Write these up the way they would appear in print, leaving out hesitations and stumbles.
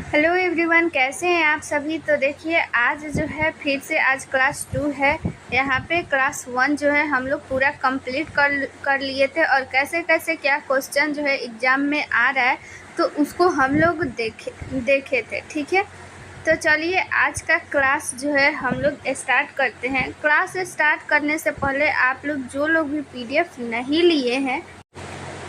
Hello everyone, कैसे हैं आप सभी। तो देखिए आज जो है फिर से आज क्लास 2 है। यहाँ पे क्लास 1 जो है हम लोग पूरा कंप्लीट कर लिए थे और कैसे कैसे क्या क्वेश्चन जो है एग्ज़ाम में आ रहा है तो उसको हम लोग देखे थे। ठीक है, तो चलिए आज का क्लास जो है हम लोग स्टार्ट करते हैं। क्लास स्टार्ट करने से पहले आप लोग जो लोग भी पीडीएफ नहीं लिए हैं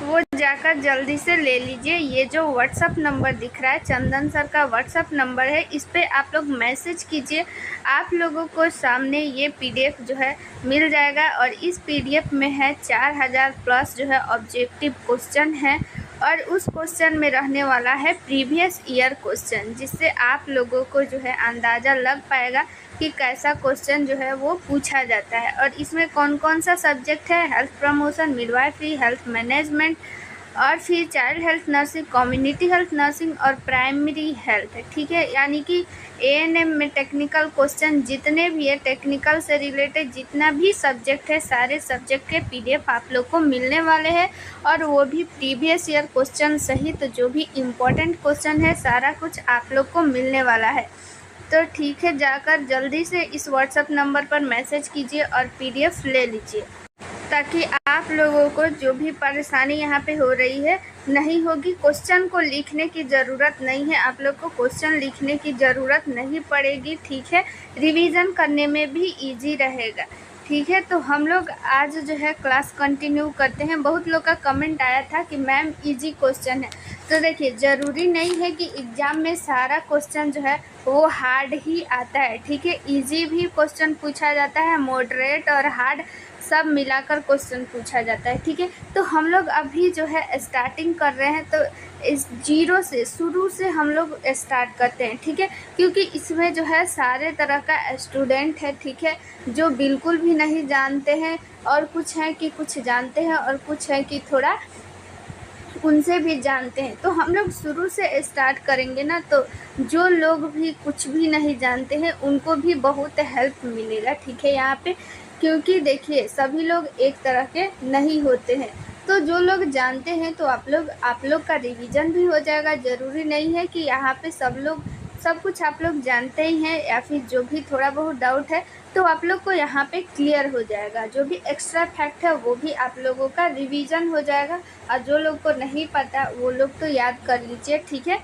वो जाकर जल्दी से ले लीजिए। ये जो व्हाट्सअप नंबर दिख रहा है चंदन सर का व्हाट्सअप नंबर है, इस पे आप लोग मैसेज कीजिए। आप लोगों को सामने ये पीडीएफ जो है मिल जाएगा और इस पीडीएफ में है 4000 प्लस जो है ऑब्जेक्टिव क्वेश्चन है और उस क्वेश्चन में रहने वाला है प्रीवियस ईयर क्वेश्चन, जिससे आप लोगों को जो है अंदाज़ा लग पाएगा कि कैसा क्वेश्चन जो है वो पूछा जाता है। और इसमें कौन कौन सा सब्जेक्ट है, health promotion, midwifery, health management और फिर child health nursing, community health nursing और प्राइमरी हेल्थ है। ठीक है, यानी कि एएनएम में टेक्निकल क्वेश्चन जितने भी है, टेक्निकल से रिलेटेड जितना भी सब्जेक्ट है, सारे सब्जेक्ट के पीडीएफ आप लोग को मिलने वाले हैं और वो भी प्रीवियस ईयर क्वेश्चन सहित जो भी इम्पोर्टेंट क्वेश्चन है सारा कुछ आप लोग को मिलने वाला है। तो ठीक है, जाकर जल्दी से इस व्हाट्सएप नंबर पर मैसेज कीजिए और पीडीएफ ले लीजिए ताकि आप लोगों को जो भी परेशानी यहाँ पे हो रही है नहीं होगी। क्वेश्चन को लिखने की ज़रूरत नहीं है, आप लोग को क्वेश्चन लिखने की ज़रूरत नहीं पड़ेगी। ठीक है, रिवीजन करने में भी इजी रहेगा। ठीक है, तो हम लोग आज जो है क्लास कंटिन्यू करते हैं। बहुत लोग का कमेंट आया था कि मैम इजी क्वेश्चन है, तो देखिए ज़रूरी नहीं है कि एग्ज़ाम में सारा क्वेश्चन जो है वो हार्ड ही आता है। ठीक है, इजी भी क्वेश्चन पूछा जाता है, मॉडरेट और हार्ड सब मिलाकर क्वेश्चन पूछा जाता है। ठीक है, तो हम लोग अभी जो है स्टार्टिंग कर रहे हैं, तो इस जीरो से शुरू से हम लोग स्टार्ट करते हैं। ठीक है, क्योंकि इसमें जो है सारे तरह का स्टूडेंट है। ठीक है, जो बिल्कुल भी नहीं जानते हैं और कुछ हैं कि कुछ जानते हैं और कुछ हैं कि थोड़ा उनसे भी जानते हैं। तो हम लोग शुरू से स्टार्ट करेंगे ना, तो जो लोग भी कुछ भी नहीं जानते हैं उनको भी बहुत हेल्प मिलेगा। ठीक है, यहाँ पे क्योंकि देखिए सभी लोग एक तरह के नहीं होते हैं, तो जो लोग जानते हैं तो आप लोग का रिवीजन भी हो जाएगा। ज़रूरी नहीं है कि यहाँ पे सब कुछ आप लोग जानते ही हैं, या फिर जो भी थोड़ा बहुत डाउट है तो आप लोग को यहाँ पे क्लियर हो जाएगा। जो भी एक्स्ट्रा फैक्ट है वो भी आप लोगों का रिवीजन हो जाएगा और जो लोग को नहीं पता वो लोग तो याद कर लीजिए। ठीक है,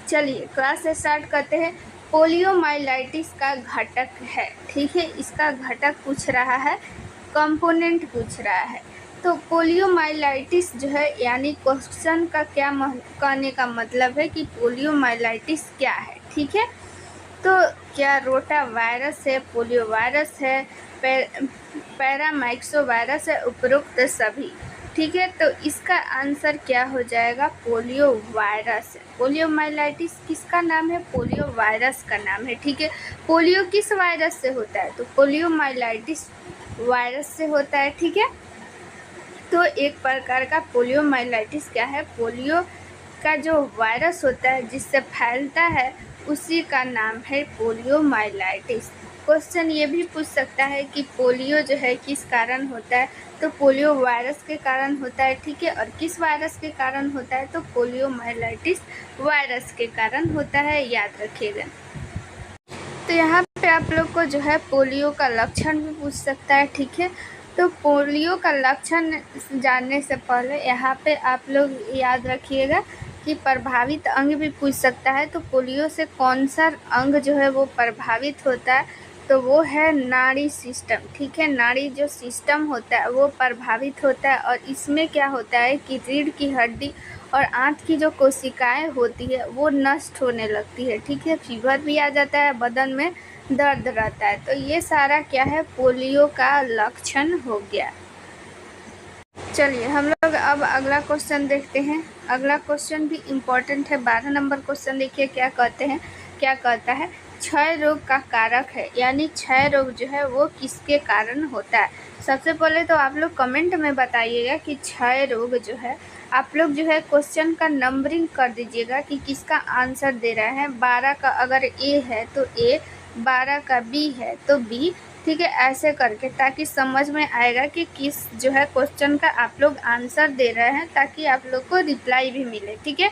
चलिए क्लास स्टार्ट करते हैं। पोलियोमाइलाइटिस का घटक है। ठीक है, इसका घटक पूछ रहा है, कंपोनेंट पूछ रहा है। तो पोलियोमाइलाइटिस जो है यानी क्वेश्चन का क्या कहने का मतलब है कि पोलियोमाइलाइटिस क्या है। ठीक है, तो क्या रोटा वायरस है, पोलियो वायरस है, पैरामाइक्सो वायरस है, उपरोक्त सभी। ठीक है, तो इसका आंसर क्या हो जाएगा, पोलियो वायरस है। पोलियोमाइलाइटिस किसका नाम है, पोलियो वायरस का नाम है। ठीक है, पोलियो किस वायरस से होता है, तो पोलियोमाइलाइटिस वायरस से होता है। ठीक है, तो एक प्रकार का पोलियोमाइलाइटिस क्या है, पोलियो का जो वायरस होता है जिससे फैलता है उसी का नाम है पोलियोमाइलाइटिस। क्वेश्चन ये भी पूछ सकता है कि पोलियो जो है किस कारण होता है, तो पोलियो वायरस के कारण होता है। ठीक है, और किस वायरस के कारण होता है, तो पोलियोमाइलाइटिस वायरस के कारण होता है, याद रखिएगा। तो यहाँ पे आप लोग को जो है पोलियो का लक्षण भी पूछ सकता है। ठीक है, तो पोलियो का लक्षण जानने से पहले यहाँ पे आप लोग याद रखिएगा कि प्रभावित अंग भी पूछ सकता है। तो पोलियो से कौन सा अंग जो है वो प्रभावित होता है, तो वो है नाड़ी सिस्टम। ठीक है, नाड़ी जो सिस्टम होता है वो प्रभावित होता है और इसमें क्या होता है कि रीढ़ की हड्डी और आंत की जो कोशिकाएं होती है वो नष्ट होने लगती है। ठीक है, फीवर भी आ जाता है, बदन में दर्द रहता है। तो ये सारा क्या है, पोलियो का लक्षण हो गया। चलिए हम लोग अब अगला क्वेश्चन देखते हैं। अगला क्वेश्चन भी इम्पोर्टेंट है, 12 नंबर क्वेश्चन देखिए क्या कहता है, क्षय रोग का कारक है, यानी क्षय रोग जो है वो किसके कारण होता है। सबसे पहले तो आप लोग कमेंट में बताइएगा कि क्षय रोग जो है, आप लोग जो है क्वेश्चन का नंबरिंग कर दीजिएगा कि किसका आंसर दे रहा है। 12 का अगर ए है तो ए, 12 का बी है तो बी। ठीक है, ऐसे करके ताकि समझ में आएगा कि किस जो है क्वेश्चन का आप लोग आंसर दे रहे हैं, ताकि आप लोग को रिप्लाई भी मिले। ठीक है,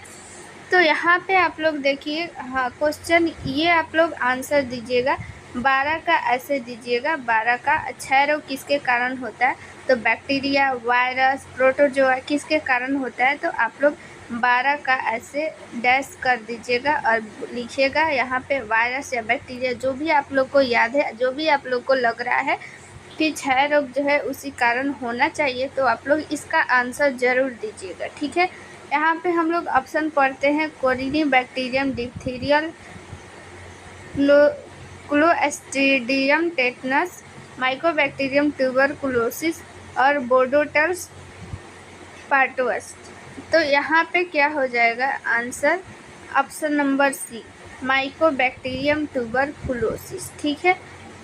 तो यहाँ पे आप लोग देखिए, हाँ क्वेश्चन ये आप लोग आंसर दीजिएगा। 12 का ऐसे दीजिएगा, 12 का क्षय रोग किसके कारण होता है, तो बैक्टीरिया, वायरस, प्रोटोजोआ किसके कारण होता है, तो आप लोग 12 का ऐसे डैश कर दीजिएगा और लिखिएगा यहाँ पे वायरस या बैक्टीरिया, जो भी आप लोग को याद है, जो भी आप लोग को लग रहा है कि क्षय रोग जो है उसी कारण होना चाहिए, तो आप लोग इसका आंसर ज़रूर दीजिएगा। ठीक है, यहाँ पे हम लोग ऑप्शन पढ़ते हैं। Corynebacterium diphtheriae, clostridium tetanus, mycobacterium tuberculosis और बोडोटर्स पार्टोस। तो यहाँ पे क्या हो जाएगा answer, option number C, mycobacterium tuberculosis. ठीक है,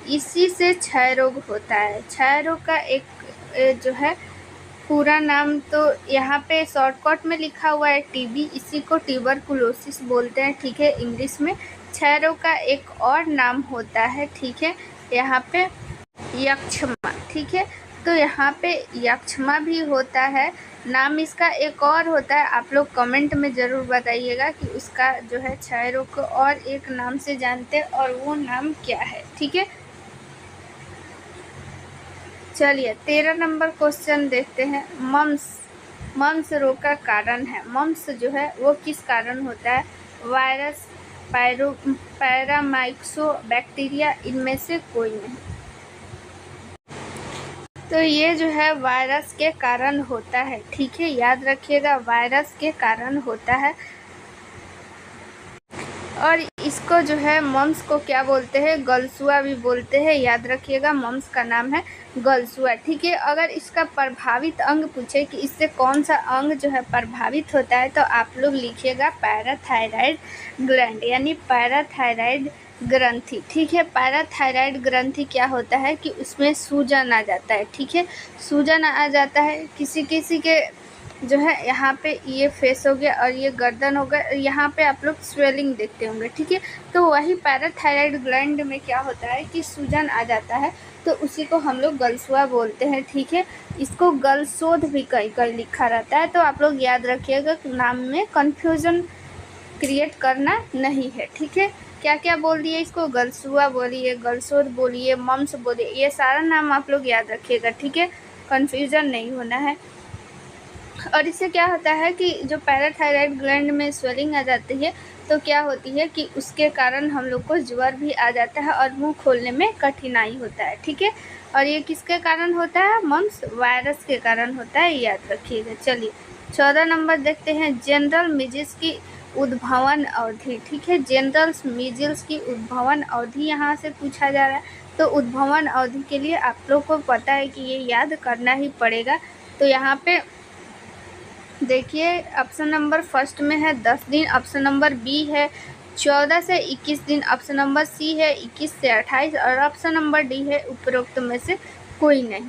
इसी से क्षय रोग होता है। क्षय रोग का एक जो है पूरा नाम तो यहाँ पे शॉर्टकट में लिखा हुआ है टीबी, इसी को ट्यूबरकुलोसिस बोलते हैं। ठीक है, इंग्लिश में क्षय रोग का एक और नाम होता है, ठीक है, यहाँ पे यक्षमा। ठीक है, तो यहाँ पे यक्षमा भी होता है, नाम इसका एक और होता है। आप लोग कमेंट में ज़रूर बताइएगा कि उसका जो है क्षय रोग को और एक नाम से जानते हैं और वो नाम क्या है। ठीक है, चलिए 13 नंबर क्वेश्चन देखते हैं। मम्स रोग का कारण है। मम्स जो है वो किस कारण होता है, वायरस, पैरामाइक्सो, बैक्टीरिया, इनमें से कोई नहीं। तो ये जो है वायरस के कारण होता है। ठीक है, याद रखिएगा वायरस के कारण होता है। और इसको जो है मम्स को क्या बोलते हैं, गलसुआ भी बोलते हैं। याद रखिएगा मम्स का नाम है गलसुआ। ठीक है, अगर इसका प्रभावित अंग पूछे कि इससे कौन सा अंग जो है प्रभावित होता है, तो आप लोग लिखिएगा पैराथायराइड ग्लैंड, यानी पैराथायराइड ग्रंथि। ठीक है, पैराथायराइड ग्रंथि क्या होता है कि उसमें सूजन आ जाता है। ठीक है, सूजन आ जाता है किसी किसी के जो है, यहाँ पे ये फेस हो गया और ये गर्दन हो गया, यहाँ पे आप लोग स्वेलिंग देखते होंगे। ठीक है, तो वही पैराथायराइड ग्लैंड में क्या होता है कि सूजन आ जाता है, तो उसी को हम लोग गलसुआ बोलते हैं। ठीक है, इसको गलशोध भी कहीं कहीं लिखा रहता है, तो आप लोग याद रखिएगा नाम में कन्फ्यूज़न क्रिएट करना नहीं है। ठीक है, क्या क्या बोल दिए इसको, गलसुआ बोलिए, गलशोध बोलिए, मम्स बोलिए, ये सारा नाम आप लोग याद रखिएगा। ठीक है, कन्फ्यूज़न नहीं होना है। और इससे क्या होता है कि जो पैराथायराइड ग्लैंड में स्वेलिंग आ जाती है, तो क्या होती है कि उसके कारण हम लोग को ज्वर भी आ जाता है और मुंह खोलने में कठिनाई होता है। ठीक है, और ये किसके कारण होता है, मम्स वायरस के कारण होता है, याद रखिएगा। चलिए 14 नंबर देखते हैं। जनरल मिजिल्स की उद्भवन अवधि। ठीक है, जनरल मिजिल्स की उद्भवन अवधि यहाँ से पूछा जा रहा है, तो उद्भवन अवधि के लिए आप लोग को पता है कि ये याद करना ही पड़ेगा। तो यहाँ पे देखिए ऑप्शन नंबर फर्स्ट में है 10 दिन, ऑप्शन नंबर बी है 14 से 21 दिन, ऑप्शन नंबर सी है 21 से 28 और ऑप्शन नंबर डी है उपरोक्त में से कोई नहीं।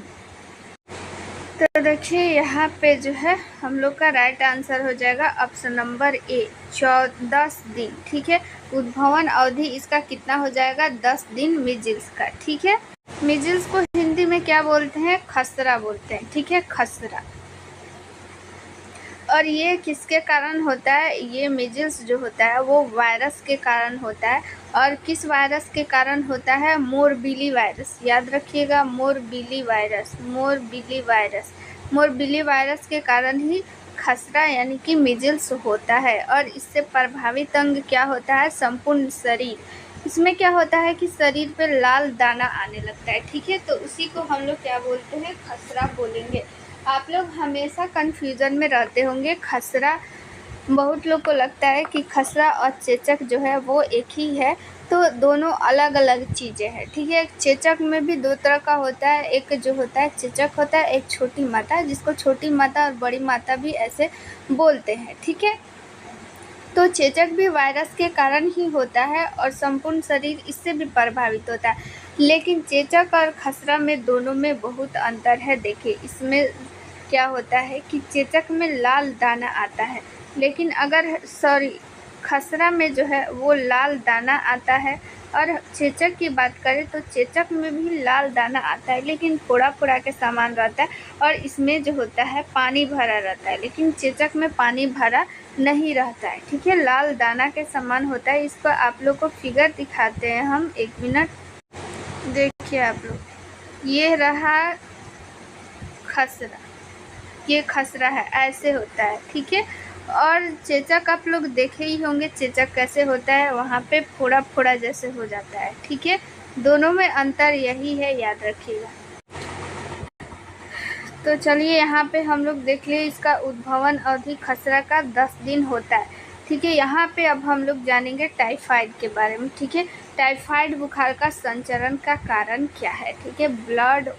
तो देखिए यहाँ पे जो है हम लोग का राइट आंसर हो जाएगा ऑप्शन नंबर ए 14 दिन। ठीक है, उद्भवन अवधि इसका कितना हो जाएगा, 10 दिन मिजिल्स का। ठीक है, मिजिल्स को हिंदी में क्या बोलते हैं, खसरा बोलते हैं। ठीक है, खसरा। और ये किसके कारण होता है, ये मिजिल्स जो होता है वो वायरस के कारण होता है। और किस वायरस के कारण होता है, मोरबिली वायरस। याद रखिएगा morbilli virus, morbilli virus, morbilli virus के कारण ही खसरा यानी कि मिजिल्स होता है। और इससे प्रभावित अंग क्या होता है, संपूर्ण शरीर। इसमें क्या होता है कि शरीर पे लाल दाना आने लगता है। ठीक है, तो उसी को हम लोग क्या बोलते हैं, खसरा बोलेंगे। आप लोग हमेशा कन्फ्यूज़न में रहते होंगे। खसरा, बहुत लोग को लगता है कि खसरा और चेचक जो है वो एक ही है, तो दोनों अलग अलग चीज़ें हैं। ठीक है, चेचक में भी दो तरह का होता है, एक जो होता है चेचक होता है, एक छोटी माता, जिसको छोटी माता और बड़ी माता भी ऐसे बोलते हैं। ठीक है, तो चेचक भी वायरस के कारण ही होता है और संपूर्ण शरीर इससे भी प्रभावित होता है। लेकिन चेचक और खसरा में दोनों में बहुत अंतर है। देखिए इसमें क्या होता है कि चेचक में लाल दाना आता है, लेकिन अगर खसरा में जो है वो लाल दाना आता है। और चेचक की बात करें तो चेचक में भी लाल दाना आता है, लेकिन थोड़ा थोड़ा के समान रहता है। और इसमें जो होता है पानी भरा रहता है, लेकिन चेचक में पानी भरा नहीं रहता है, ठीक है, लाल दाना के समान होता है। इसको आप लोग को फिगर दिखाते हैं हम, 1 मिनट। देखिए आप लोग, ये रहा खसरा, ये खसरा है, ऐसे होता है, ठीक है। और चेचक आप लोग देखे ही होंगे चेचक कैसे होता है, वहाँ पे फोड़ा फोड़ा जैसे हो जाता है, ठीक है। दोनों में अंतर यही है, याद रखिएगा। तो चलिए यहाँ पे हम लोग देख लिए इसका उद्भवन अवधि खसरा का 10 दिन होता है, ठीक है। यहाँ पे अब हम लोग जानेंगे टाइफाइड के बारे में, ठीक है। टाइफाइड बुखार का संचरण का कारण क्या है, ठीक है। ब्लड,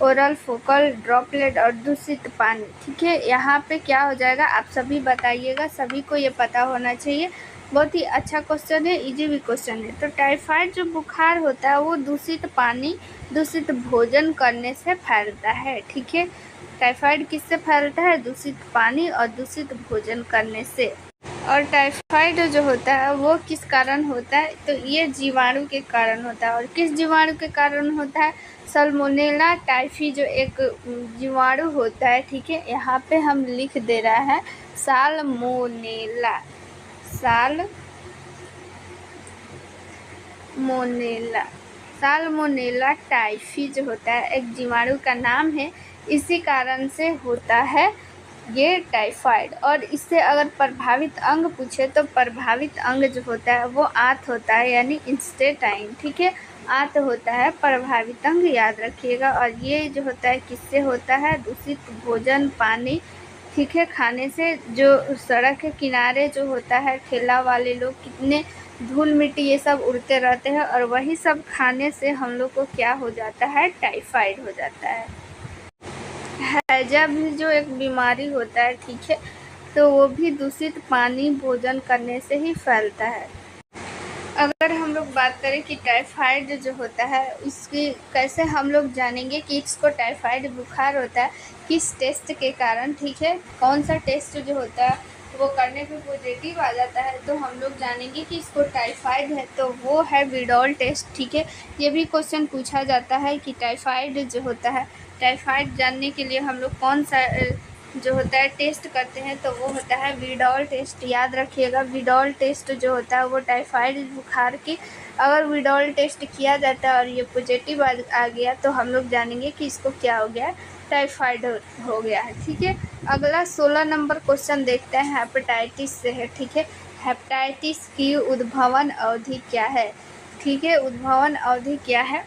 ओरल फोकल ड्रॉपलेट और दूषित पानी, ठीक है। यहाँ पे क्या हो जाएगा आप सभी बताइएगा, सभी को ये पता होना चाहिए। बहुत ही अच्छा क्वेश्चन है, इजी भी क्वेश्चन है। तो टाइफाइड जो बुखार होता है वो दूषित पानी, दूषित भोजन करने से फैलता है, ठीक है। टाइफाइड किससे फैलता है? दूषित पानी और दूषित भोजन करने से। और टाइफाइड जो होता है वो किस कारण होता है? तो ये जीवाणु के कारण होता है। और किस जीवाणु के कारण होता है? सल्मोनेला टाइफी जो एक जीवाणु होता है, ठीक है। यहाँ पे हम लिख दे रहा है साल्मोनेला, साल्मोनेला टाइफी जो होता है एक जीवाणु का नाम है, इसी कारण से होता है ये टाइफाइड। और इससे अगर प्रभावित अंग पूछे तो प्रभावित अंग जो होता है वो आंत होता है, यानी इंस्टेटाइन, ठीक है। आंत होता है प्रभावित अंग, याद रखिएगा। और ये जो होता है किससे होता है? दूषित भोजन, पानी, ठीक है, खाने से। जो सड़क के किनारे जो होता है ठेला वाले लोग, कितने धूल मिट्टी ये सब उड़ते रहते हैं, और वही सब खाने से हम लोग को क्या हो जाता है? टाइफाइड हो जाता है। हैजा भी जो एक बीमारी होता है, ठीक है, तो वो भी दूषित पानी, भोजन करने से ही फैलता है। अगर हम लोग बात करें कि टाइफाइड जो होता है उसकी कैसे हम लोग जानेंगे कि इसको टाइफाइड बुखार होता है, किस टेस्ट के कारण, ठीक है। कौन सा टेस्ट जो होता है वो करने पे पॉजिटिव आ जाता है तो हम लोग जानेंगे कि इसको टाइफाइड है, तो वो है विडॉल टेस्ट, ठीक है। ये भी क्वेश्चन पूछा जाता है कि टाइफाइड जो होता है, टाइफाइड जानने के लिए हम लोग कौन सा जो होता है टेस्ट करते हैं, तो वो होता है विडॉल टेस्ट, याद रखिएगा। विडॉल टेस्ट जो होता है वो टाइफाइड बुखार की, अगर विडॉल टेस्ट किया जाता है और ये पॉजिटिव आ गया तो हम लोग जानेंगे कि इसको क्या हो गया, टाइफाइड हो गया है, ठीक है। अगला 16 नंबर क्वेश्चन देखते हैं, हेपेटाइटिस से है, ठीक है। हेपेटाइटिस की उद्भवन अवधि क्या है, ठीक है। उद्भवन अवधि क्या है?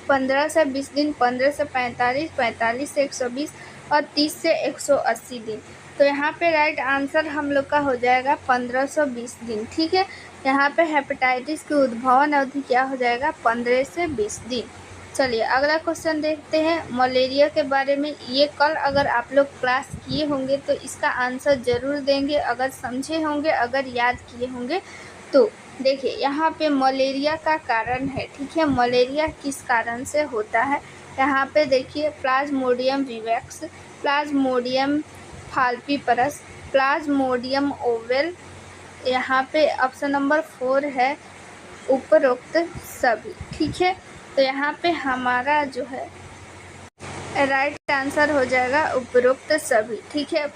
15 से 20 दिन, 15 से 45, 45 से 120 और 30 से 180 दिन। तो यहाँ पे राइट आंसर हम लोग का हो जाएगा 1520 दिन, ठीक है। यहाँ पे हेपेटाइटिस की उद्भवन अवधि क्या हो जाएगा? 15 से 20 दिन। चलिए अगला क्वेश्चन देखते हैं मलेरिया के बारे में। ये कल अगर आप लोग क्लास किए होंगे तो इसका आंसर ज़रूर देंगे, अगर समझे होंगे, अगर याद किए होंगे तो। देखिए यहाँ पे मलेरिया का कारण है, ठीक है। मलेरिया किस कारण से होता है? यहाँ पे देखिए plasmodium vivax, plasmodium falciparum, plasmodium ovale, यहाँ पे ऑप्शन नंबर 4 है उपरोक्त सभी, ठीक है। तो यहाँ पे हमारा जो है राइट आंसर हो जाएगा उपरोक्त सभी, ठीक है।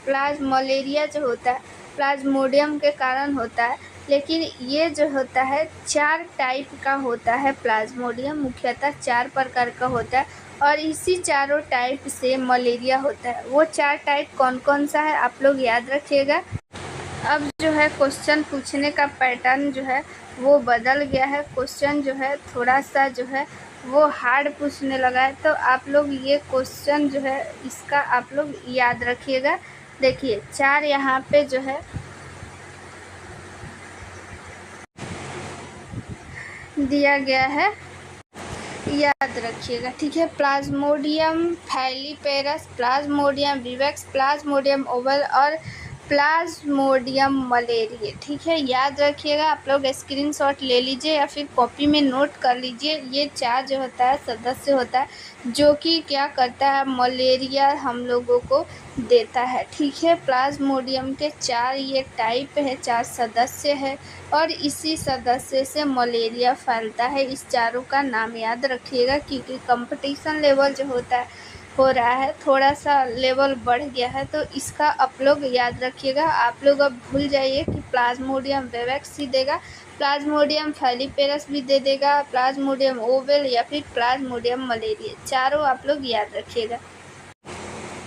मलेरिया जो होता है प्लाज्मोडियम के कारण होता है, लेकिन ये जो होता है 4 टाइप का होता है। प्लाज्मोडियम मुख्यतः 4 प्रकार का होता है और इसी चारों टाइप से मलेरिया होता है। वो 4 टाइप कौन कौन सा है आप लोग याद रखिएगा। अब जो है क्वेश्चन पूछने का पैटर्न जो है वो बदल गया है। क्वेश्चन जो है थोड़ा सा जो है वो हार्ड पूछने लगा है, तो आप लोग ये क्वेश्चन जो है इसका आप लोग याद रखिएगा। देखिए 4 यहाँ पे जो है दिया गया है, याद रखिएगा, ठीक है। Plasmodium falciparum, plasmodium vivax, plasmodium ovale और प्लाज्मोडियम मलेरिया, ठीक है। याद रखिएगा, आप लोग स्क्रीनशॉट ले लीजिए या फिर कॉपी में नोट कर लीजिए। ये 4 जो होता है सदस्य होता है जो कि क्या करता है, मलेरिया हम लोगों को देता है, ठीक है। प्लाज्मोडियम के 4 ये टाइप है, 4 सदस्य है और इसी सदस्य से मलेरिया फैलता है। इस चारों का नाम याद रखिएगा क्योंकि कंपटीशन लेवल जो होता है हो रहा है, थोड़ा सा लेवल बढ़ गया है, तो इसका आप लोग याद रखिएगा। आप लोग अब भूल जाइए कि प्लाज्मोडियम विवेक्स ही देगा, प्लाज्मोडियम फैलीपेरस भी दे देगा, प्लाज्मोडियम ओवेल या फिर प्लाज्मोडियम मलेरिया, चारों आप लोग याद रखिएगा।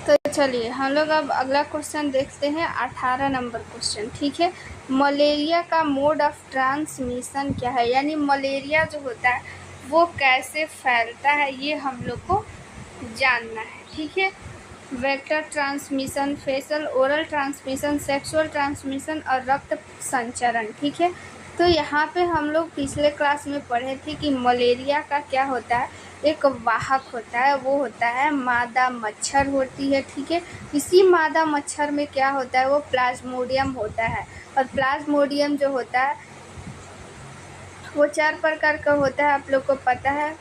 तो चलिए हम लोग अब अगला क्वेश्चन देखते हैं, 18 नंबर क्वेश्चन। ठीक है, मलेरिया का मोड ऑफ ट्रांसमिशन क्या है, यानी मलेरिया जो होता है वो कैसे फैलता है, ये हम लोग को जानना है। ठीक है, vector transmission, facial oral transmission, sexual transmission और रक्त संचरण। ठीक है, तो यहाँ पे हम लोग पिछले क्लास में पढ़े थे कि मलेरिया का क्या होता है, एक वाहक होता है, वो होता है मादा मच्छर होती है। ठीक है, इसी मादा मच्छर में क्या होता है, वो प्लाज्मोडियम होता है, और प्लाज्मोडियम जो होता है वो 4 प्रकार का होता है, आप लोग को पता है।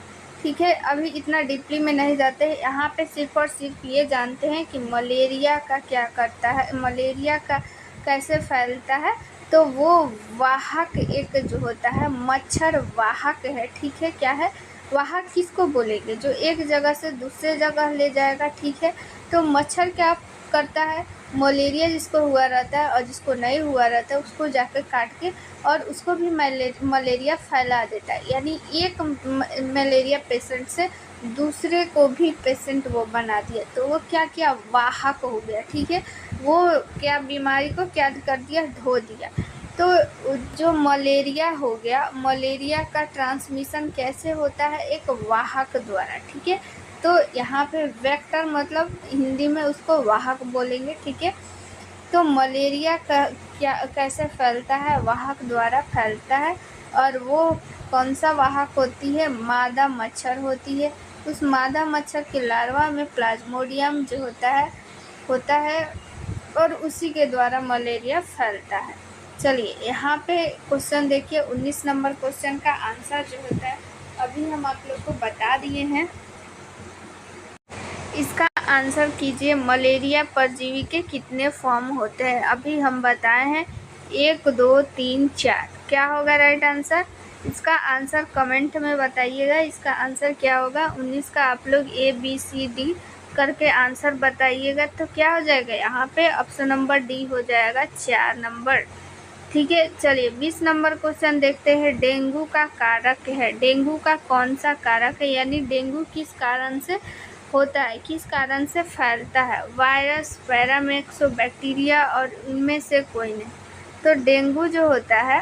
ठीक है, अभी इतना डीपली में नहीं जाते हैं, यहाँ पे सिर्फ और सिर्फ ये जानते हैं कि मलेरिया का क्या करता है, मलेरिया का कैसे फैलता है। तो वो वाहक एक जो होता है, मच्छर वाहक है। ठीक है, क्या है वाहक, किसको बोलेंगे, जो एक जगह से दूसरे जगह ले जाएगा। ठीक है, तो मच्छर क्या करता है, मलेरिया जिसको हुआ रहता है और जिसको नहीं हुआ रहता है उसको जाकर काट के और उसको भी मलेरिया फैला देता है, यानी एक मलेरिया पेशेंट से दूसरे को भी पेशेंट वो बना दिया, तो वो क्या किया, वाहक हो गया। ठीक है, वो क्या बीमारी को क्या कर दिया, धो दिया। तो जो मलेरिया हो गया, मलेरिया का ट्रांसमिशन कैसे होता है, एक वाहक द्वारा। ठीक है, तो यहाँ पे वेक्टर मतलब हिंदी में उसको वाहक बोलेंगे। ठीक है, तो मलेरिया का क्या कैसे फैलता है, वाहक द्वारा फैलता है, और वो कौन सा वाहक होती है, मादा मच्छर होती है। उस मादा मच्छर के लार्वा में प्लाज्मोडियम जो होता है और उसी के द्वारा मलेरिया फैलता है। चलिए यहाँ पे क्वेश्चन देखिए, 19 नंबर क्वेश्चन का आंसर जो होता है अभी हम आप लोग को बता दिए हैं। इसका आंसर कीजिए, मलेरिया परजीवी के कितने फॉर्म होते हैं, अभी हम बताए हैं 1 2 3 4। क्या होगा राइट आंसर, इसका आंसर कमेंट में बताइएगा, इसका आंसर क्या होगा। 19 का आप लोग ABCD करके आंसर बताइएगा, तो क्या हो जाएगा, यहाँ पे ऑप्शन नंबर डी हो जाएगा 4 नंबर। ठीक है, चलिए 20 नंबर क्वेश्चन देखते हैं, डेंगू का कारक है, डेंगू का कौन सा कारक है, यानी डेंगू किस कारण से होता है, किस कारण से फैलता है, वायरस, पैरामेक्स, बैक्टीरिया और इनमें से कोई नहीं। तो डेंगू जो होता है,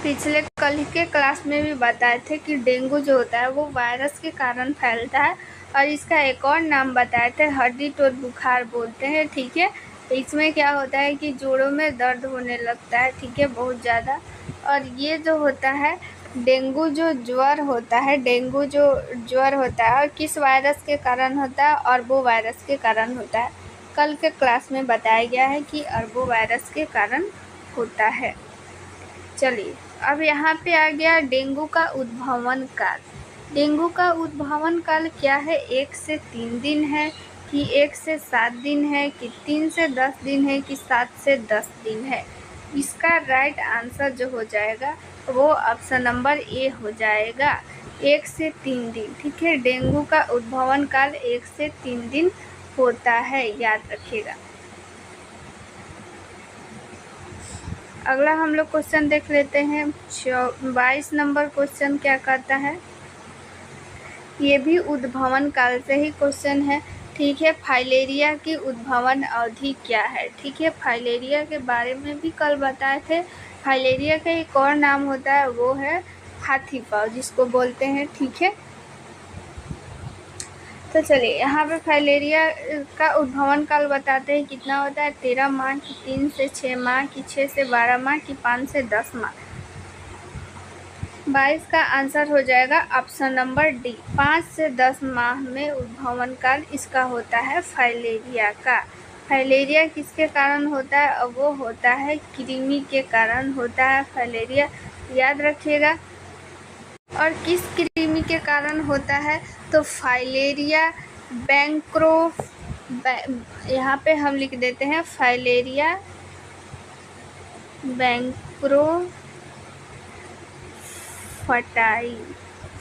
पिछले कल के क्लास में भी बताए थे कि डेंगू जो होता है वो वायरस के कारण फैलता है, और इसका एक और नाम बताए थे, हड्डी टोट बुखार बोलते हैं। ठीक है, इसमें क्या होता है कि जोड़ों में दर्द होने लगता है। ठीक है, बहुत ज़्यादा। और ये जो होता है डेंगू जो ज्वर होता है, डेंगू जो ज्वर होता है और किस वायरस के कारण होता है, अरबो वायरस के कारण होता है। कल के क्लास में बताया गया है कि अरबो वायरस के कारण होता है। चलिए अब यहाँ पे आ गया डेंगू का उद्भवन काल। डेंगू का उद्भवन काल क्या है, 1 से 3 दिन है कि 1 से 7 दिन है कि 3 से 10 दिन है कि 7 से 10 दिन है। इसका राइट आंसर जो हो जाएगा वो ऑप्शन नंबर ए हो जाएगा, 1 से 3 दिन। ठीक है, डेंगू का उद्भवन काल 1 से 3 दिन होता है, याद रखिएगा। अगला हम लोग क्वेश्चन देख लेते हैं, 22 नंबर क्वेश्चन क्या कहता है, ये भी उद्भवन काल से ही क्वेश्चन है। ठीक है, फाइलेरिया की उद्भवन अवधि क्या है। ठीक है, फाइलेरिया के बारे में भी कल बताए थे। फाइलेरिया का एक और नाम होता है, वो है हाथी पाँव जिसको बोलते हैं। ठीक है, तो चलिए यहाँ पे फाइलेरिया का उद्भवन काल बताते हैं, कितना होता है, 13 माह की, 3 से 6 माह की, 6 से 12 माह की, 5 से 10 माह। 22 का आंसर हो जाएगा ऑप्शन नंबर डी, 5 से 10 माह में उद्भवन काल इसका होता है फाइलेरिया का। फाइलेरिया किसके कारण होता है, वो होता है कृमि के कारण होता है फाइलेरिया, याद रखिएगा। और किस कृमि के कारण होता है, तो फाइलेरिया यहाँ पे हम लिख देते हैं फाइलेरिया बैंक्रोफटाई,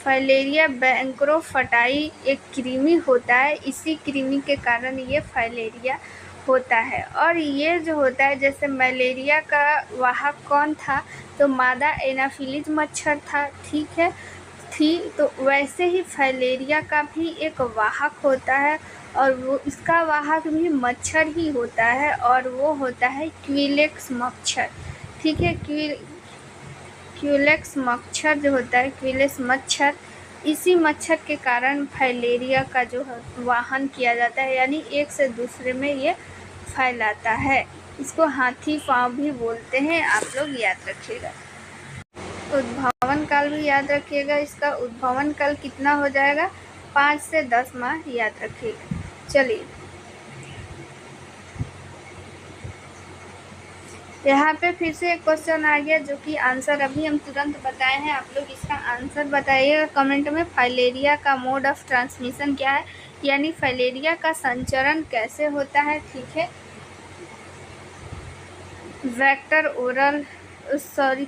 फाइलेरिया बैंक्रोफटाई एक कृमि होता है, इसी कृमि के कारण ये फाइलेरिया होता है। और ये जो होता है, जैसे मलेरिया का वाहक कौन था, तो मादा एनाफिलीज मच्छर था, ठीक है तो वैसे ही फाइलेरिया का भी एक वाहक होता है और वो इसका वाहक भी मच्छर ही होता है और वो होता है क्विलेक्स मच्छर, ठीक है। क्विलेक्स मच्छर जो होता है, क्विलेक्स मच्छर, इसी मच्छर के कारण फाइलेरिया का जो वाहन किया जाता है, यानी एक से दूसरे में ये फैलाता है। इसको हाथी पाँव भी बोलते हैं, आप लोग याद रखिएगा। उद्भवन काल भी याद रखिएगा, इसका उद्भवन काल कितना हो जाएगा, 5 से 10 माह, याद रखिएगा। चलिए यहाँ पे फिर से एक क्वेश्चन आ गया जो कि आंसर अभी हम तुरंत बताए हैं, आप लोग इसका आंसर बताइएगा कमेंट में। फाइलेरिया का मोड ऑफ ट्रांसमिशन क्या है, यानी फाइलेरिया का संचरण कैसे होता है, ठीक है। Vector oral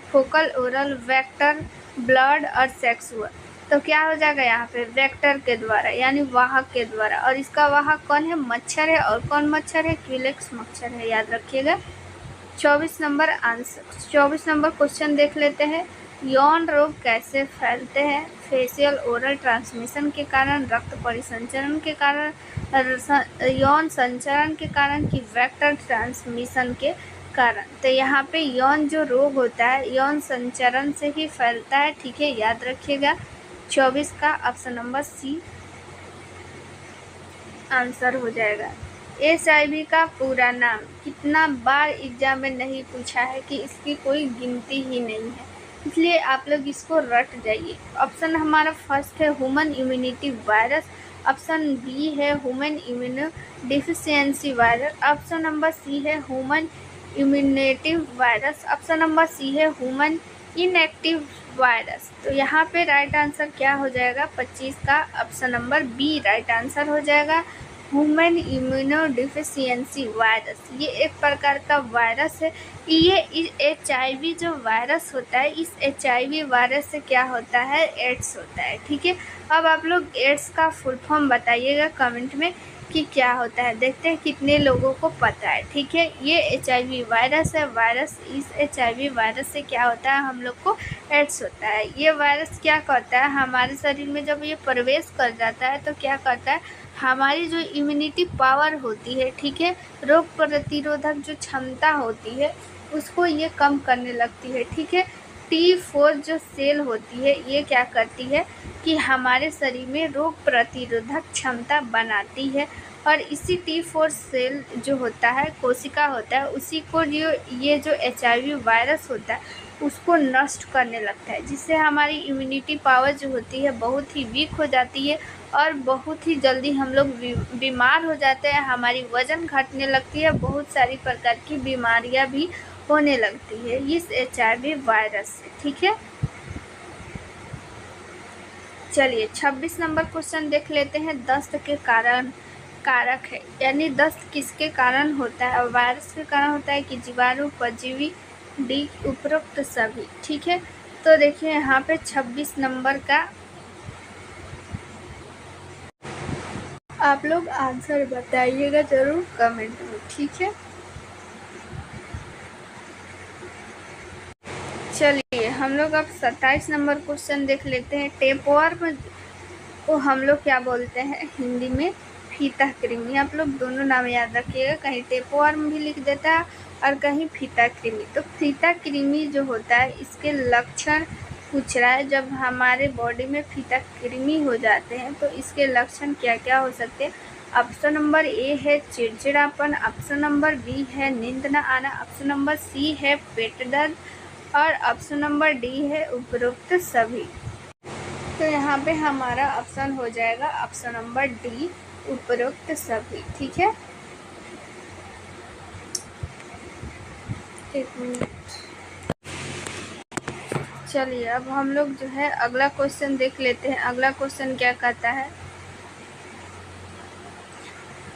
focal oral, vector blood और सेक्सुअल। तो क्या हो जाएगा यहाँ पे, वेक्टर के द्वारा यानी वाहक के द्वारा, और इसका वाहक कौन है, मच्छर है। और कौन मच्छर है, क्विलेक्स मच्छर है, याद रखिएगा। 24 नंबर क्वेश्चन देख लेते हैं। यौन रोग कैसे फैलते हैं, फेशियल ओरल ट्रांसमिशन के कारण, रक्त परिसंचरण के कारण, यौन संचरण के कारण कि वेक्टर ट्रांसमिशन के कारण। तो यहाँ पे यौन जो रोग होता है यौन संचरण से ही फैलता है, ठीक है, याद रखिएगा। 24 का ऑप्शन नंबर सी आंसर हो जाएगा। HIV का पूरा नाम कितना बार एग्जाम में नहीं पूछा है कि इसकी कोई गिनती ही नहीं है, इसलिए आप लोग इसको रट जाइए। ऑप्शन हमारा फर्स्ट है human immunity virus, option B है human immunodeficiency virus, option number C है human immunative virus, option number C है ह्यूमन इनएक्टिव वायरस। तो यहाँ पे राइट आंसर क्या हो जाएगा, 25 का option number B right answer हो जाएगा। ह्यूमन इम्यूनो डिफिशियंसी वायरस ये एक प्रकार का वायरस है। ये HIV जो वायरस होता है, इस HIV वायरस से क्या होता है, एड्स होता है, ठीक है। अब आप लोग एड्स का फुल फॉर्म बताइएगा कमेंट में कि क्या होता है, देखते हैं कितने लोगों को पता है, ठीक है। ये HIV वायरस है, इस HIV वायरस से क्या होता है, हम लोग को एड्स होता है। ये वायरस क्या करता है, हमारे शरीर में जब ये प्रवेश कर जाता है तो क्या करता है, हमारी जो इम्यूनिटी पावर होती है, ठीक है, रोग प्रतिरोधक जो क्षमता होती है उसको ये कम करने लगती है, ठीक है। T4 जो सेल होती है ये क्या करती है कि हमारे शरीर में रोग प्रतिरोधक क्षमता बनाती है, और इसी T4 सेल जो होता है, कोशिका होता है, उसी को ये जो HIV वायरस होता है उसको नष्ट करने लगता है, जिससे हमारी इम्यूनिटी पावर जो होती है बहुत ही वीक हो जाती है और बहुत ही जल्दी हम लोग बीमार हो जाते हैं, हमारी वज़न घटने लगती है, बहुत सारी प्रकार की बीमारियां भी होने लगती है इस HIV वायरस से, ठीक है। चलिए 26 नंबर क्वेश्चन देख लेते हैं। दस्त के कारक है, यानी दस्त किसके कारण होता है, वायरस के कारण होता है कि जीवाणु, परजीवी, डी, उपरोक्त सभी, ठीक है। तो देखिए यहाँ पे 26 नंबर का आप लोग आंसर बताइएगा जरूर कमेंट में, ठीक है। चलिए हम लोग अब 27 नंबर क्वेश्चन देख लेते हैं। टेपवर्म को हम लोग क्या बोलते हैं हिंदी में, फीता कृमि। आप लोग दोनों नाम याद रखिएगा, कहीं टेपवर्म भी लिख देता है और कहीं फीता कृमि। तो फीता कृमि जो होता है इसके लक्षण पूछ रहा है, जब हमारे बॉडी में फीता कृमि हो जाते हैं तो इसके लक्षण क्या क्या हो सकते हैं। ऑप्शन नंबर ए है चिड़चिड़ापन, ऑप्शन नंबर बी है नींद न आना, ऑप्शन नंबर सी है पेट दर्द, और ऑप्शन नंबर डी है उपरोक्त सभी। तो यहाँ पे हमारा ऑप्शन हो जाएगा ऑप्शन नंबर डी उपरोक्त सभी, ठीक है। एक मिनट, चलिए अब हम लोग जो है अगला क्वेश्चन देख लेते हैं। अगला क्वेश्चन क्या कहता है,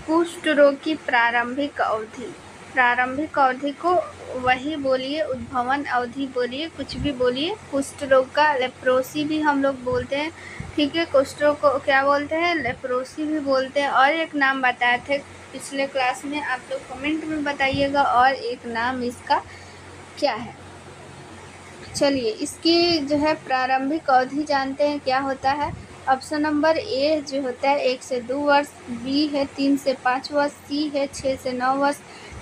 कुष्ठ रोग की प्रारंभिक अवधि को वही बोलिए, उद्भवन अवधि बोलिए, कुछ भी बोलिए। कुष्ठ रोग का लेप्रोसी भी हम लोग बोलते हैं, ठीक है। कुष्ठ रोग को क्या बोलते हैं? लेप्रोसी भी बोलते हैं। और एक नाम बताए थे पिछले क्लास में, आप लोग कमेंट में बताइएगा और एक नाम इसका क्या है। चलिए, इसकी जो है प्रारंभिक अवधि जानते हैं क्या होता है। ऑप्शन नंबर ए जो होता है 1 से 2 वर्ष, बी है 3 से 5 वर्ष, सी है 6 से 9 वर्ष,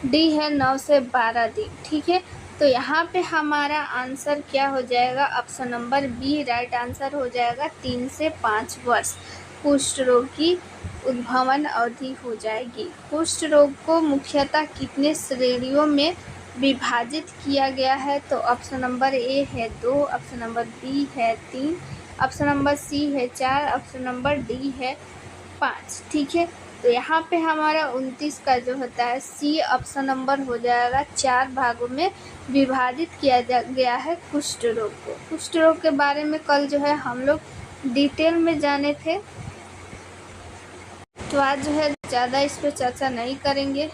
डी है 9 से 12 दिन, ठीक है। तो यहाँ पे हमारा आंसर क्या हो जाएगा? Option number B right answer हो जाएगा, 3 से 5 वर्ष कुष्ठ रोग की उद्भवन अवधि हो जाएगी। कुष्ठ रोग को मुख्यतः कितने श्रेणियों में विभाजित किया गया है? तो ऑप्शन नंबर ए है 2, ऑप्शन नंबर बी है 3, ऑप्शन नंबर सी है 4, ऑप्शन नंबर डी है 5, ठीक है। तो यहाँ पे हमारा 29 का जो होता है सी ऑप्शन नंबर हो जाएगा। 4 भागों में विभाजित किया गया है कुष्ठ रोग को। कुष्ठ रोग के बारे में कल जो है हम लोग डिटेल में जाने थे, तो आज जो है ज़्यादा इस पर चर्चा नहीं करेंगे।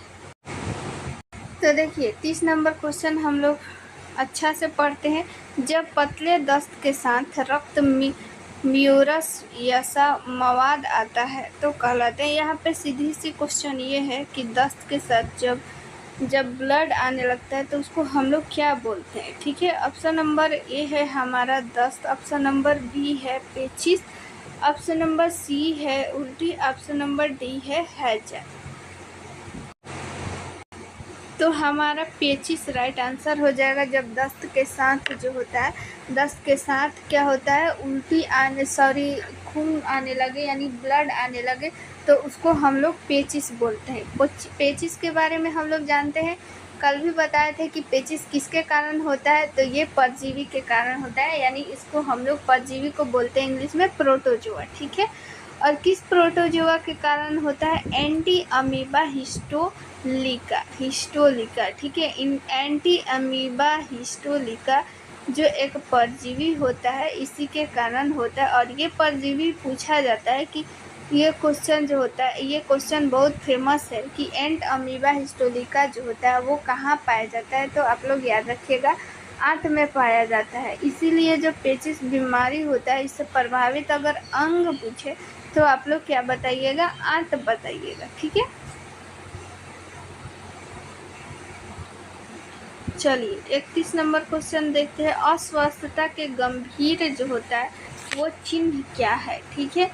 तो देखिए 30 नंबर क्वेश्चन हम लोग अच्छा से पढ़ते हैं। जब पतले दस्त के साथ रक्त म्यूरस जैसा मवाद आता है तो कहलाते हैं। यहाँ पे सीधी सी क्वेश्चन ये है कि दस्त के साथ जब ब्लड आने लगता है तो उसको हम लोग क्या बोलते हैं, ठीक है। ऑप्शन नंबर ए है हमारा दस्त, ऑप्शन नंबर बी है पेचिश, ऑप्शन नंबर सी है उल्टी, ऑप्शन नंबर डी है हैजा। तो हमारा पेचिश राइट आंसर हो जाएगा। जब दस्त के साथ जो होता है, दस्त के साथ क्या होता है, उल्टी आने खून आने लगे यानी ब्लड आने लगे तो उसको हम लोग पेचिश बोलते हैं। पेचिश के बारे में हम लोग जानते हैं, कल भी बताए थे कि पेचिश किसके कारण होता है, तो ये परजीवी के कारण होता है, यानी इसको हम लोग परजीवी को बोलते हैं इंग्लिश में प्रोटोजोआ, ठीक है। और किस प्रोटोजोआ के कारण होता है? एंटी अमीबा हिस्टोलिका, ठीक है। एंटी अमीबा हिस्टोलिका जो एक परजीवी होता है इसी के कारण होता है। और ये परजीवी पूछा जाता है कि ये क्वेश्चन जो होता है, ये क्वेश्चन बहुत फेमस है कि एंट अमीबा हिस्टोलिका जो होता है वो कहाँ पाया जाता है, तो आप लोग याद रखिएगा आंत में पाया जाता है। इसीलिए जो पेचिश बीमारी होता है इससे प्रभावित अगर अंग पूछे तो आप लोग क्या बताइएगा? आंत बताइएगा, ठीक है। चलिए 31 नंबर क्वेश्चन देखते हैं। अस्वस्थता के गंभीर जो होता है वो चिन्ह क्या है, ठीक है।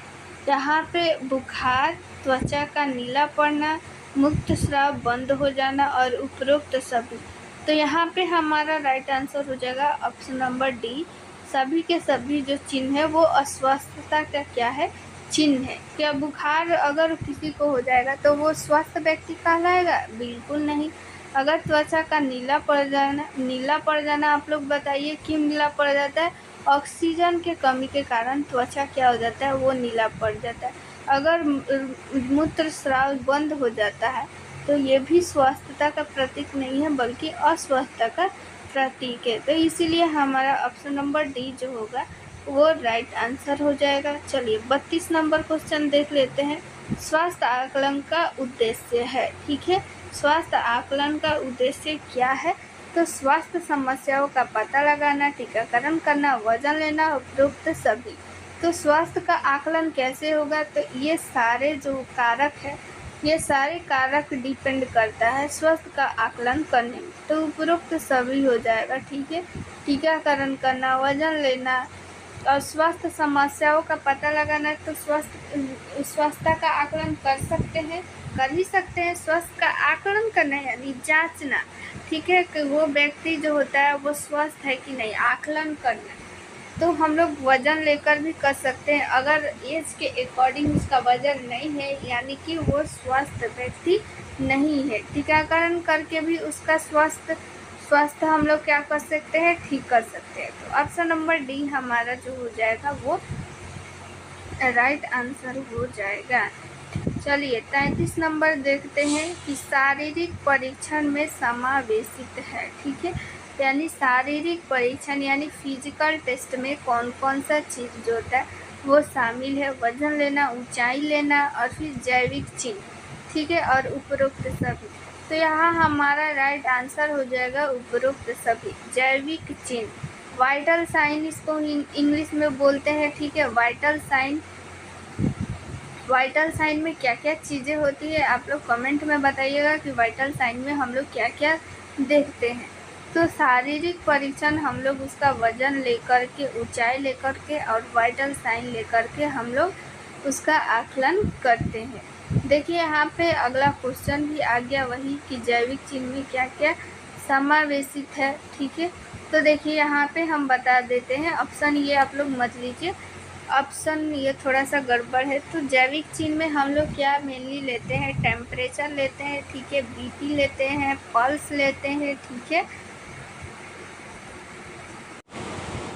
यहाँ पे बुखार, त्वचा का नीला पड़ना, मुक्त स्राव बंद हो जाना और उपरोक्त सभी। तो यहाँ पे हमारा राइट आंसर हो जाएगा ऑप्शन नंबर डी, सभी के सभी जो चिन्ह है वो अस्वस्थता का क्या है? चिन्ह है। क्या बुखार अगर किसी को हो जाएगा तो वो स्वस्थ व्यक्ति कहलाएगा? बिल्कुल नहीं। अगर त्वचा का नीला पड़ जाना आप लोग बताइए क्यों नीला पड़ जाता है? ऑक्सीजन के कमी के कारण त्वचा क्या हो जाता है? वो नीला पड़ जाता है। अगर मूत्र स्राव बंद हो जाता है तो ये भी स्वस्थता का प्रतीक नहीं है बल्कि अस्वस्थता का प्रतीक है। तो इसीलिए हमारा ऑप्शन नंबर डी जो होगा वो राइट आंसर हो जाएगा। चलिए 32 नंबर क्वेश्चन देख लेते हैं। स्वास्थ्य आकलन का उद्देश्य है, ठीक है। स्वास्थ्य आकलन का उद्देश्य क्या है? तो स्वास्थ्य समस्याओं का पता लगाना, टीकाकरण करना, वजन लेना, उपरोक्त सभी। तो स्वास्थ्य का आकलन कैसे होगा? तो ये सारे जो कारक है, ये सारे कारक डिपेंड करता है स्वास्थ्य का आकलन करने में। तो उपरोक्त सभी हो जाएगा, ठीक है। टीकाकरण करना, वजन लेना और स्वास्थ्य समस्याओं का पता लगाना। तो स्वास्थ्य का आकलन कर ही सकते हैं। स्वास्थ्य का आकलन करना यानी जांचना, ठीक है, कि वो व्यक्ति जो होता है वो स्वस्थ है कि नहीं, आकलन करना। तो हम लोग वजन लेकर भी कर सकते हैं। अगर एज के अकॉर्डिंग उसका वजन नहीं है यानी कि वो स्वस्थ व्यक्ति नहीं है। टीकाकरण करके भी उसका स्वास्थ्य हम लोग क्या कर सकते हैं? ठीक कर सकते हैं। तो ऑप्शन नंबर डी हमारा जो हो जाएगा वो राइट आंसर हो जाएगा। चलिए 33 नंबर देखते हैं कि शारीरिक परीक्षण में समावेशित है, ठीक है। यानी शारीरिक परीक्षण यानी फिजिकल टेस्ट में कौन कौन सा चीज़ जो होता है वो शामिल है? वजन लेना, ऊंचाई लेना और फिर जैविक चिन्ह, ठीक है, और उपरोक्त सभी। तो यहाँ हमारा राइट आंसर हो जाएगा उपरोक्त सभी। जैविक चिन्ह, वाइटल साइन इसको इंग्लिश में बोलते हैं, ठीक है। वाइटल साइन में क्या क्या चीज़ें होती है आप लोग कमेंट में बताइएगा कि वाइटल साइन में हम लोग क्या क्या देखते हैं। तो शारीरिक परीक्षण हम लोग उसका वजन लेकर के, ऊंचाई लेकर के और वाइटल साइन लेकर के हम लोग उसका आकलन करते हैं। देखिए यहाँ पे अगला क्वेश्चन भी आ गया वही कि जैविक चिन्ह में क्या क्या समावेशित है, ठीक है। तो देखिए यहाँ पे हम बता देते हैं, ऑप्शन ये आप लोग मत लीजिए, ऑप्शन ये थोड़ा सा गड़बड़ है। तो जैविक चिन्ह में हम लोग क्या मेनली लेते हैं, टेम्परेचर लेते हैं, ठीक है, बीपी लेते हैं, पल्स लेते हैं, ठीक है।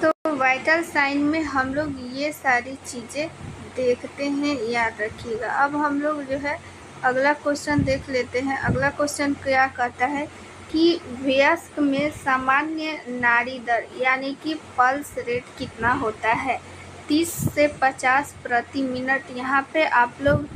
तो वाइटल साइन में हम लोग ये सारी चीज़ें देखते हैं, याद रखिएगा। अब हम लोग जो है अगला क्वेश्चन देख लेते हैं। अगला क्वेश्चन क्या कहता है कि वयस्क में सामान्य नाड़ी दर यानी कि पल्स रेट कितना होता है, 30 से 50 प्रति मिनट। यहाँ पे आप लोग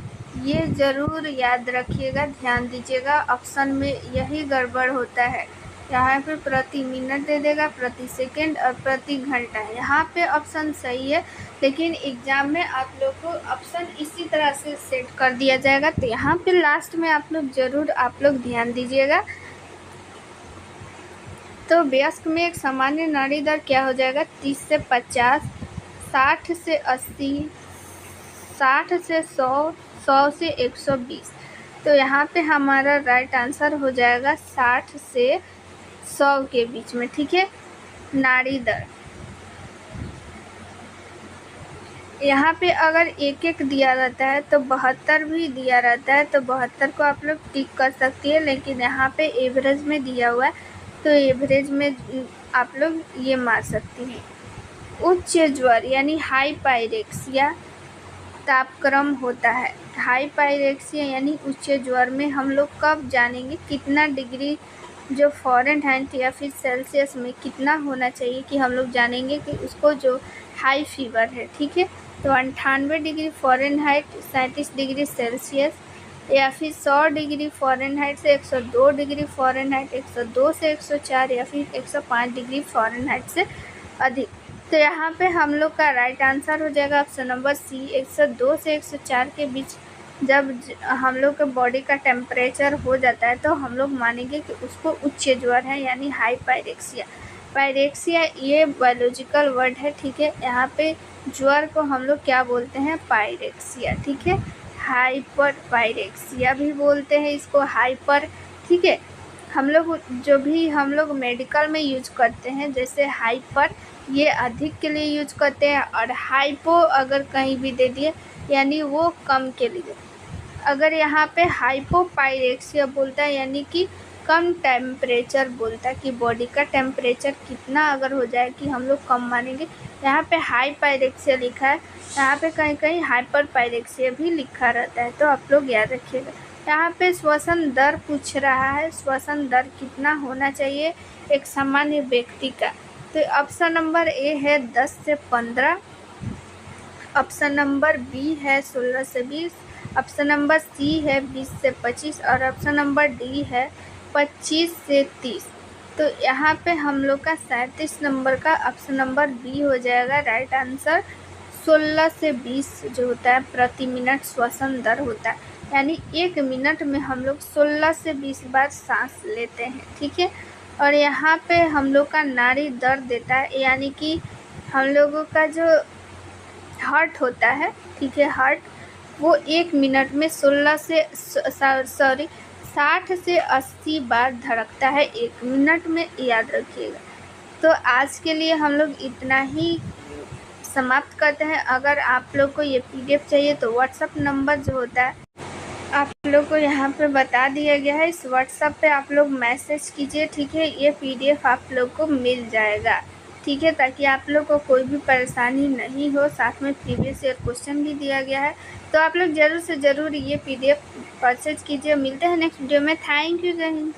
ये ज़रूर याद रखिएगा, ध्यान दीजिएगा, ऑप्शन में यही गड़बड़ होता है। यहाँ पे प्रति मिनट दे देगा, प्रति सेकंड और प्रति घंटा। यहाँ पे ऑप्शन सही है, लेकिन एग्ज़ाम में आप लोग को ऑप्शन इसी तरह से सेट कर दिया जाएगा। तो यहाँ पे लास्ट में आप लोग ज़रूर आप लोग ध्यान दीजिएगा। तो वयस्क में एक सामान्य नाड़ी दर क्या हो जाएगा, 30 से 50, 60 से 80, 60 से 100, 100 से 120। तो यहाँ पे हमारा राइट आंसर हो जाएगा 60 से 100 के बीच में, ठीक है, नाड़ी दर। यहाँ पे अगर एक एक दिया रहता है तो 72 भी दिया रहता है, तो 72 को आप लोग टिक कर सकती है, लेकिन यहाँ पे एवरेज में दिया हुआ है तो एवरेज में आप लोग ये मार सकती हैं। उच्च ज्वर यानी हाइपायरेक्सिया तापक्रम होता है। हाइपायरेक्सिया यानी उच्च ज्वर में हम लोग कब जानेंगे कितना डिग्री जो फ़ारेनहाइट या फिर सेल्सियस में कितना होना चाहिए कि हम लोग जानेंगे कि उसको जो हाई फीवर है, ठीक है। तो 98 डिग्री फ़ारेनहाइट, 37 डिग्री सेल्सियस या फिर 100 डिग्री फ़ारेनहाइट से 102 डिग्री फ़ारेनहाइट, 102 से 104 या फिर 105 डिग्री फ़ारेनहाइट से अधिक। तो यहाँ पे हम लोग का राइट आंसर हो जाएगा ऑप्शन नंबर सी, 102 से 104 के बीच जब हम लोग के बॉडी का टेम्परेचर हो जाता है तो हम लोग मानेंगे कि उसको उच्च ज्वर है यानी हाइपायरेक्सिया। पायरेक्सिया ये बायोलॉजिकल वर्ड है, ठीक है। यहाँ पे ज्वर को हम लोग क्या बोलते हैं, पायरेक्सिया, ठीक है। हाइपर पायरेक्सिया भी बोलते हैं इसको, हाइपर, ठीक है। हम लोग जो भी हम लोग मेडिकल में यूज करते हैं, जैसे हाइपर ये अधिक के लिए यूज करते हैं, और हाइपो अगर कहीं भी दे दिए यानी वो कम के लिए। अगर यहाँ पे हाइपोपायरेक्सिया बोलता है यानी कि कम टेम्परेचर बोलता है कि बॉडी का टेम्परेचर कितना अगर हो जाए कि हम लोग कम मानेंगे। यहाँ पे हाई पायरेक्सिया लिखा है, यहाँ पे कहीं कहीं हाइपर पायरेक्सिया भी लिखा रहता है, तो आप लोग याद रखिएगा। यहाँ पे श्वसन दर पूछ रहा है, श्वसन दर कितना होना चाहिए एक सामान्य व्यक्ति का। तो ऑप्शन नंबर ए है 10 से 15, ऑप्शन नंबर बी है 16 से 20, ऑप्शन नंबर सी है 20 से 25 और ऑप्शन नंबर डी है 25 से 30। तो यहाँ पे हम लोग का 37 नंबर का ऑप्शन नंबर बी हो जाएगा राइट आंसर। 16 से 20 जो होता है प्रति मिनट श्वसन दर होता है, यानी 1 मिनट में हम लोग 16 से 20 बार सांस लेते हैं, ठीक है। और यहाँ पे हम लोग का नाड़ी दर देता है, यानी कि हम लोगों का जो हार्ट होता है, ठीक है, हार्ट वो 1 मिनट में 60 से 80 बार धड़कता है 1 मिनट में, याद रखिएगा। तो आज के लिए हम लोग इतना ही समाप्त करते हैं। अगर आप लोग को ये PDF चाहिए तो व्हाट्सअप नंबर जो होता है आप लोग को यहाँ पे बता दिया गया है, इस व्हाट्सअप पे आप लोग मैसेज कीजिए, ठीक है। ये PDF आप लोग को मिल जाएगा, ठीक है, ताकि आप लोग को कोई भी परेशानी नहीं हो। साथ में प्रीवियस ईयर क्वेश्चन भी दिया गया है, तो आप लोग ज़रूर से ज़रूर ये PDF परचेज कीजिए। मिलते हैं नेक्स्ट वीडियो में। थैंक यू, जय हिंद।